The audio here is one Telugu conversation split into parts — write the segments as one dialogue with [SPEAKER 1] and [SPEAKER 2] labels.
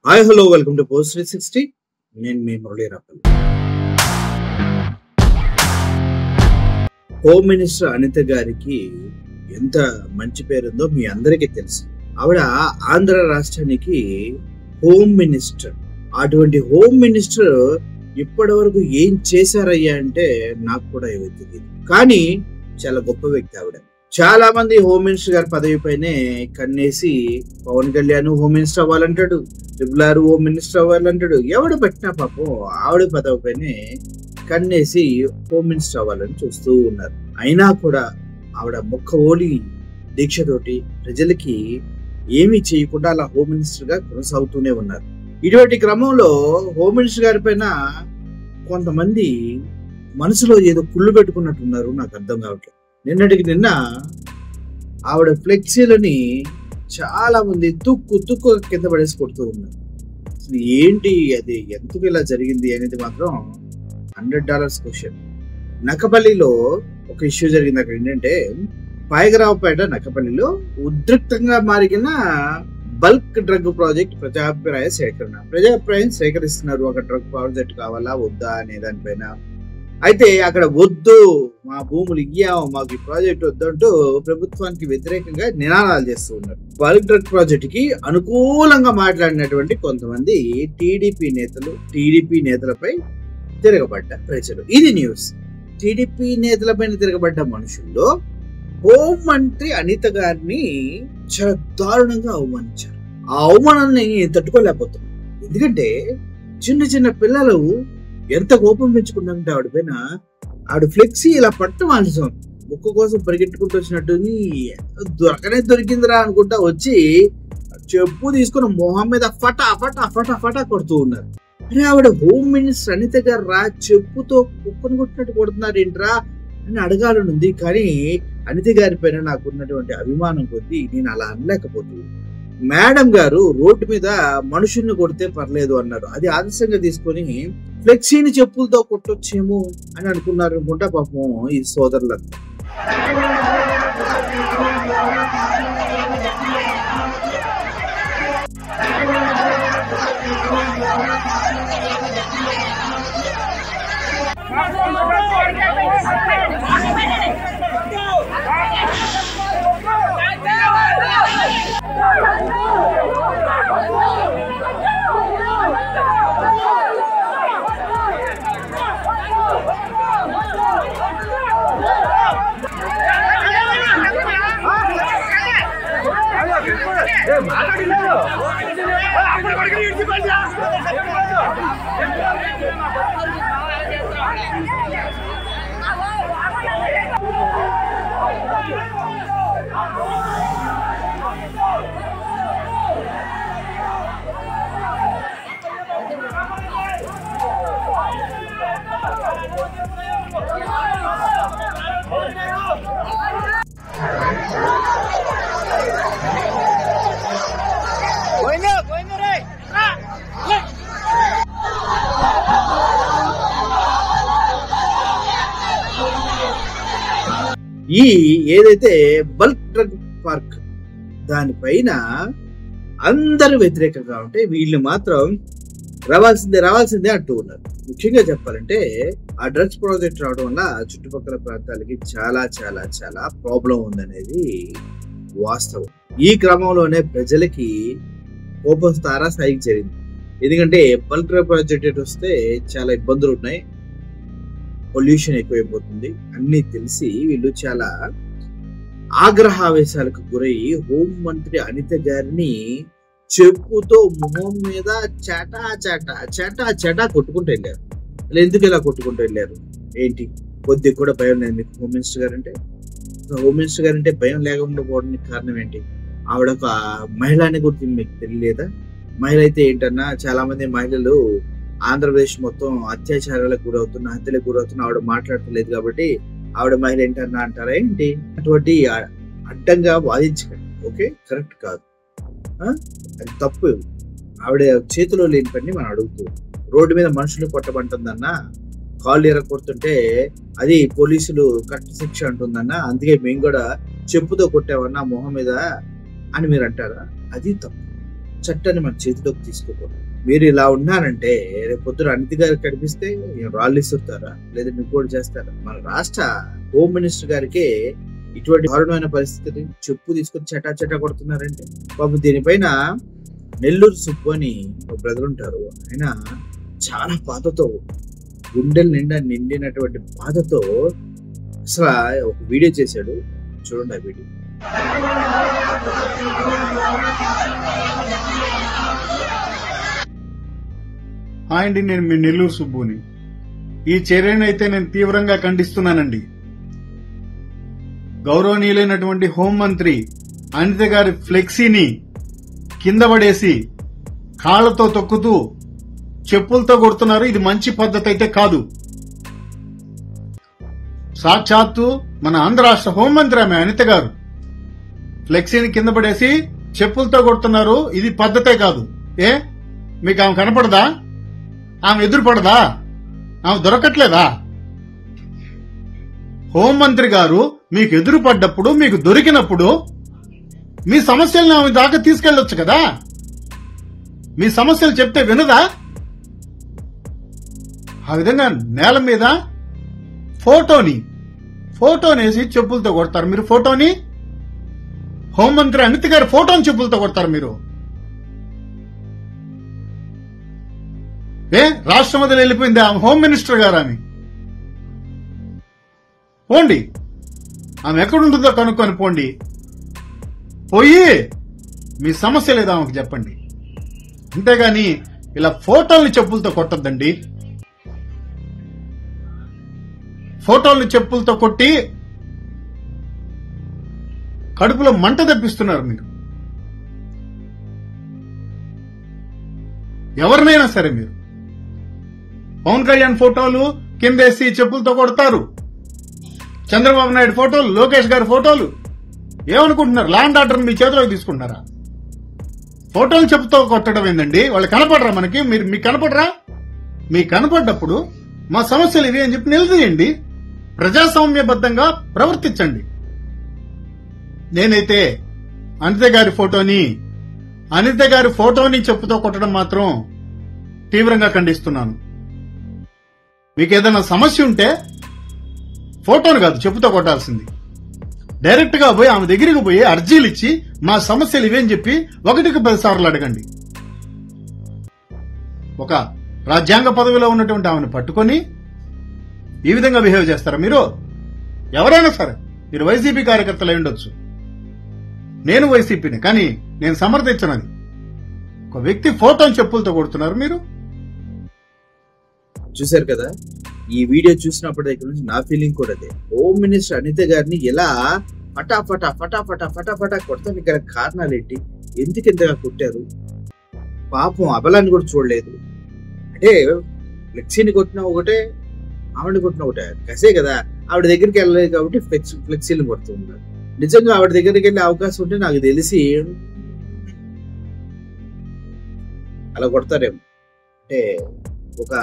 [SPEAKER 1] Hi hello welcome to post 360. నేను మీ మురళీ రాపల్లి. హోమ్ మినిస్టర్ అనిత గారికి ఎంత మంచి పేరుందో మీ అందరికీ తెలుసు. ఆవిడ ఆంధ్ర రాష్ట్రానికి హోమ్ మినిస్టర్. అటువంటి హోమ్ మినిస్టర్ ఇప్పటి వరకు ఏం చేశారయ్యా అంటే నాకు కూడా ఏమీ తెలియదు. కానీ చాలా గొప్ప వ్యక్తి ఆవిడ. చాలా మంది హోమ్ మినిస్టర్ గారి పదవి పైనే కన్నేసి పవన్ కళ్యాణ్ హోమ్ మినిస్టర్ అవ్వాలంటాడు, ట్రిపుల్ హోమ్ మినిస్టర్ అవ్వాలంటాడు. ఎవడు పెట్టినా పాపం ఆవిడ పదవి పైనే కన్నేసి హోమ్ మినిస్టర్ అవ్వాలని చూస్తూ ఉన్నారు. అయినా కూడా ఆవిడ మొక్క ఓలి దీక్షతోటి ప్రజలకి ఏమీ చేయకుండా అలా హోమ్ మినిస్టర్ గా కొనసాగుతూనే ఉన్నారు. ఇటువంటి క్రమంలో హోమ్ మినిస్టర్ గారి పైన కొంతమంది మనసులో ఏదో కుళ్ళు పెట్టుకున్నట్టున్నారు. నాకు అర్థం కావట్లేదు. నిన్నటికి నిన్న ఆవిడ ఫ్లెక్సీలని చాలా మంది తుక్కు కింద పడేసి కొడుతూ ఉన్నారు. అసలు ఏంటి అది, ఎందుకు ఇలా జరిగింది అనేది మాత్రం $100 క్వశ్చన్. నక్కపల్లిలో ఒక ఇష్యూ జరిగింది. అక్కడ ఏంటంటే పాయగరావుపేట నక్కపల్లిలో ఉద్రిక్తంగా మారిన బల్క్ డ్రగ్ ప్రాజెక్ట్ ప్రజాభిప్రాయం సేకరిస్తున్నారు. ఒక డ్రగ్ ప్రాజెక్ట్ కావాలా వద్దా అనే దానిపైన. అయితే అక్కడ వద్దు, మా భూములు ఇయ్యాము, మాకు ఈ ప్రాజెక్ట్ వద్దంటూ ప్రభుత్వానికి వ్యతిరేకంగా నినాదాలు చేస్తూ ఉన్నారు. బల్క్ డ్రగ్ ప్రాజెక్ట్ కి అనుకూలంగా మాట్లాడినటువంటి కొంతమంది టీడీపీ నేతలపై తిరగబడ్డ ప్రజలు. ఇది న్యూస్. టీడీపీ నేతలపైన తిరగబడ్డ మనుషుల్లో హోం మంత్రి అనిత గారిని చాలా దారుణంగా అవమానించారు. ఆ అవమానాన్ని తట్టుకోలేకపోతున్నారు. ఎందుకంటే చిన్న పిల్లలు ఎంత కోపం పెంచుకున్నారంటే ఆవిడ పైన. ఆవిడ ఫ్లెక్సీ ఇలా పట్టమాల్సాం ముక్కు కోసం పరిగెట్టుకుంటూ వచ్చినట్టు దొరికిందిరా అనుకుంటా వచ్చి చెప్పు తీసుకుని మొహం మీద ఫటా కొడుతూ ఉన్నారు. అరే ఆవిడ హోమ్ మినిస్టర్ అనిత గారు రా, చెప్పుతో కుక్కను కొట్టినట్టు కొడుతున్నారు ఏంట్రా అని అడగాలనుంది. కానీ అనిత గారి పైన నాకున్నటువంటి అభిమానం కొద్దీ నేను అలా అనలేకపోతుంది. మేడం గారు రోడ్డు మీద మనుషుల్ని కొడితే పర్లేదు అన్నారు. అది ఆదర్శంగా తీసుకొని ఫ్లెక్సీని చెప్పులతో కొట్టొచ్చేమో అని అనుకున్నారు అనుకుంటా పాపం ఈ సోదరులంతా. ఈ ఏదైతే బల్క్ డ్రగ్ పార్క్ దానిపైన అందరూ వ్యతిరేకంగా ఉంటే వీళ్ళు మాత్రం రావాల్సిందే అంటూ ఉన్నారు. ముఖ్యంగా చెప్పాలంటే ఆ డ్రగ్స్ ప్రాజెక్ట్ రావడం వల్ల చుట్టుపక్కల ప్రాంతాలకి చాలా చాలా చాలా ప్రాబ్లం ఉందనేది వాస్తవం. ఈ క్రమంలోనే ప్రజలకి కోపం స్థాయికి జరిగింది. ఎందుకంటే బల్క్ డ్రగ్ ప్రాజెక్ట్ వస్తే చాలా ఇబ్బందులు ఉన్నాయి, పొల్యూషన్ ఎక్కువైపోతుంది అన్ని తెలిసి వీళ్ళు చాలా ఆగ్రహావేశాలకు గురై హోం మంత్రి అనిత గారిని చెప్పుతో మొహం మీద చాటా కొట్టుకుంటూ వెళ్ళారు. ఎందుకు ఇలా కొట్టుకుంటూ వెళ్ళారు ఏంటి? కొద్దిగా కూడా భయం లేదు మీకు హోమ్ మినిస్టర్ గారు అంటే భయం లేకుండా పోవడానికి కారణం ఏంటి? ఆవిడ ఒక మహిళ అని గురించి మీకు తెలియలేదా? మహిళ అయితే ఏంటన్నా, చాలా మంది మహిళలు ఆంధ్రప్రదేశ్ మొత్తం అత్యాచారాలకు హత్యలకు గురవుతున్న ఆవిడ మాట్లాడలేదు కాబట్టి ఆవిడ మహిళ ఏంటన్నా అంటారా ఏంటి? అటువంటి అడ్డంగా వాదించకండి. ఓకే, కరెక్ట్ కాదు, అది తప్పు. ఆవిడ చేతిలో లేని పని మనం అడుగుతూ రోడ్డు మీద మనుషులు కొట్టబంటుందన్నా, కాళ్ళు ఎరగొడుతుంటే అది పోలీసులు కట్ట శిక్ష అంటుందన్నా, అందుకే మేము కూడా చెప్పుతో కొట్టామన్నా మొహం మీద అని మీరు అంటారా? అది తప్పు. చట్టాన్ని మన చేతిలోకి తీసుకోకూడదు. మీరు ఇలా ఉన్నారంటే రేపు పొద్దున అనిత గారికి కనిపిస్తే రాళ్ళు ఇస్తుంటారా లేదా ఇంకోటి చేస్తారా? మన రాష్ట్ర హోమ్ మినిస్టర్ గారికి ఇటువంటి దారుణమైన పరిస్థితిని చెప్పు తీసుకొని చటా కొడుతున్నారంటే పాపం దీనిపైన నెల్లూరు సుబ్బు అని ఒక బ్రదర్ ఉంటారు. ఆయన చాలా బాధతో, గుండెల నిండా నిండినటువంటి బాధతో అసలు ఒక వీడియో చేశాడు. చూడండి ఆ వీడియో.
[SPEAKER 2] హాయ్ అండి, నేను మీ నెల్లూరు సుబ్బుని. ఈ చర్యనైతే నేను తీవ్రంగా ఖండిస్తున్నానండి. గౌరవనీయులైనటువంటి హోంమంత్రి అనిత గారి ఫ్లెక్సీని కింద పడేసి కాళ్లతో తొక్కుతూ చెప్పులతో కొడుతున్నారు. ఇది మంచి పద్ధతి అయితే కాదు. సాక్షాత్తు మన ఆంధ్ర రాష్ట్ర హోంమంత్రి ఆమె అనిత గారు ఫ్లెక్సీని కింద పడేసి చెప్పులతో కొడుతున్నారు. ఇది పద్ధతే కాదు. మీకు ఆమె కనపడదా? ఆమె ఎదురు పడదా? ఆమె దొరకట్లేదా? హోంమంత్రి గారు మీకు ఎదురు పడ్డప్పుడు, మీకు దొరికినప్పుడు మీ సమస్యలను ఆమె దాకా తీసుకెళ్లొచ్చు కదా. మీ సమస్యలు చెప్తే వినదా? ఆ విధంగా నేల మీద ఫోటోనేసి చెప్పులతో కొడతారు మీరు. ఫోటోని, హోంమంత్రి అనిత గారి ఫోటోని చెప్పులతో కొడతారు మీరు. రాష్ట్రం వదిలి వెళ్ళిపోయింది ఆమె హోమ్ మినిస్టర్ గారు. ఆమె పోండి, ఆమె ఎక్కడుంటుందో కనుక్కొని పోండి. పోయి మీ సమస్య లేదా ఆమెకు చెప్పండి. అంతేగాని ఇలా ఫోటోల్ని చెప్పులతో కొట్టద్దండి. ఫోటోల్ని చెప్పులతో కొట్టి కడుపులో మంట తెప్పిస్తున్నారు మీరు. ఎవరినైనా సరే మీరు పవన్ కళ్యాణ్ ఫోటోలు కిందేసి చెప్పులతో కొడతారు. చంద్రబాబు నాయుడు ఫోటోలు, లోకేష్ గారి ఫోటోలు. ఏమనుకుంటున్నారు? ల్యాండ్ ఆర్డర్ మీ చేతిలోకి తీసుకుంటున్నారా? ఫోటోలు చెప్పుతో కొట్టడం ఏందండి? వాళ్ళు కనపడరా మనకి? మీకు కనపడరా? మీకు కనపడ్డప్పుడు మా సమస్యలు ఇవి అని చెప్పి నిలదీయండి. ప్రజాస్వామ్యబద్ధంగా ప్రవర్తించండి. నేనైతే అనిత గారి ఫోటోని చెప్పుతో కొట్టడం మాత్రం తీవ్రంగా ఖండిస్తున్నాను. మీకు ఏదైనా సమస్య ఉంటే ఫోటోను కాదు చెప్పుతో కొట్టాల్సింది. డైరెక్ట్ గా పోయి ఆమె దగ్గరికి పోయి అర్జీలు ఇచ్చి మా సమస్యలు ఇవేని చెప్పి 1కి 10 సార్లు అడగండి. ఒక రాజ్యాంగ పదవిలో ఉన్నటువంటి ఆమెను పట్టుకొని ఈ విధంగా బిహేవ్ చేస్తారా మీరు? ఎవరైనా సరే, మీరు వైసీపీ కార్యకర్తలు అయి ఉండొచ్చు, నేను వైసీపీని, కానీ నేను సమర్థించనది. ఒక వ్యక్తి ఫోటోని చెప్పులతో కొడుతున్నారు మీరు.
[SPEAKER 1] చూశారు కదా, ఈ వీడియో చూసినప్పటి దగ్గర నుంచి నా ఫీలింగ్ కూడా అదే. హోమ్ మినిస్టర్ అనిత గారిని ఎలా ఫటాఫటా కొడతానికి గల కారణాలు ఏంటి? ఎందుకు ఇంతగా కొట్టారు? పాపం అబలాన్ని కూడా చూడలేదు. అంటే ఫ్లెక్సీని కొట్టినా ఒకటే, ఆవిడని కొట్టినా ఒకటే, కసే కదా. ఆవిడ దగ్గరికి వెళ్ళలేదు కాబట్టి ఫ్లెక్సీని కొడుతూ ఉన్నారు. నిజంగా ఆవిడ దగ్గరికి వెళ్ళే అవకాశం ఉంటే నాకు తెలిసి అలా కొడతారేమో. అంటే ఒక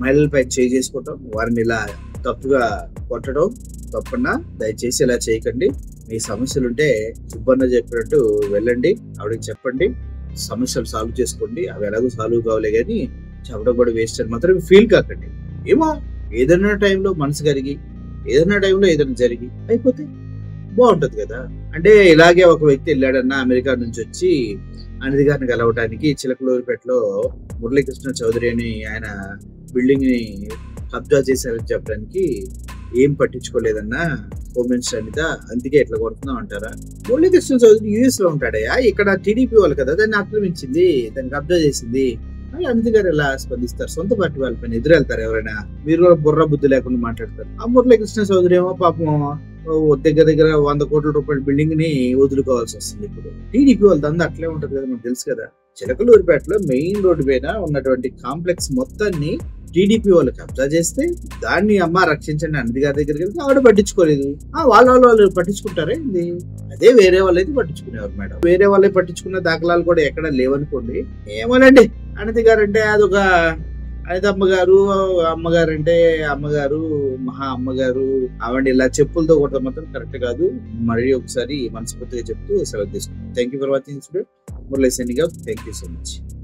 [SPEAKER 1] మహిళలపై చేసుకోవటం, వారిని ఇలా తప్పుగా కొట్టడం తప్పన్నా. దయచేసి ఇలా చేయకండి. మీ సమస్యలుంటే సుబ్బన్న చెప్పినట్టు వెళ్ళండి, ఆవిడకి చెప్పండి, సమస్యలు సాల్వ్ చేసుకోండి. అవి ఎలాగో సాల్వ్ కావాలే కానీ చెప్పడం కూడా వేస్ట్ అని మాత్రం ఫీల్ కాకండి. ఏమో ఏదైనా టైంలో మనసు కరిగి, ఏదైనా టైంలో ఏదైనా జరిగి అయిపోతే బాగుంటది కదా. అంటే ఇలాగే ఒక వ్యక్తి వెళ్ళాడన్నా అమెరికా నుంచి వచ్చి అనిత గారిని కలవటానికి చిలకలూరిపేటలో మురళీకృష్ణ చౌదరి అని ఆయన బిల్డింగ్ ని కబ్జా చేశారని చెప్పడానికి ఏం పట్టించుకోలేదన్నా హోమ్ మినిస్టర్ అనిత, అందుకే ఎట్లా కొడుతున్నాం అంటారా? మురళీకృష్ణ చౌదరి యుఎస్ లో ఉంటాడయా, ఇక్కడ టీడీపీ వాళ్ళు కదా దాన్ని ఆక్రమించింది, దాన్ని కబ్జా చేసింది. అనిత గారు ఎలా స్పందిస్తారు? సొంత పార్టీ వాళ్ళ పైన ఎదురెళ్తారు ఎవరైనా? మీరు కూడా బుర్ర బుద్ధి లేకుండా మాట్లాడతారు. ఆ మురళీకృష్ణ చౌదరి ఏమో పాపం దగ్గర 100 కోట్ల రూపాయల బిల్డింగ్ ని వదులుకోవాల్సి వస్తుంది. ఇప్పుడు టీడీపీ వాళ్ళ దందా అట్లే ఉంటది కదా, మనకు తెలుసు కదా. చిలకలూరిపేటలో మెయిన్ రోడ్డు పైన ఉన్నటువంటి కాంప్లెక్స్ మొత్తాన్ని టీడీపీ వాళ్ళు కబ్జా చేస్తే దాన్ని అమ్మ రక్షించండి అనిత గారి దగ్గరికి వెళ్తే ఆవిడ పట్టించుకోలేదు. వాళ్ళు పట్టించుకుంటారే ఇది? అదే వేరే వాళ్ళైతే పట్టించుకునేవారు మేడం. వేరే వాళ్ళే పట్టించుకున్న దాఖలాలు కూడా ఎక్కడ లేవనుకోండి. ఏమోనండి, అనిత గారు అంటే అదొక అనిత అమ్మగారు అంటే అమ్మగారు, మహా అమ్మగారు. ఆవిడ ఇలా చెప్పులతో కొట్టడం మాత్రం కరెక్ట్ కాదు. మళ్ళీ ఒకసారి మనస్ఫూర్తిగా చెప్తూ సెలవు తీసుకుంటాం. Thank you for watching this video. Murali signing out. Thank you so much.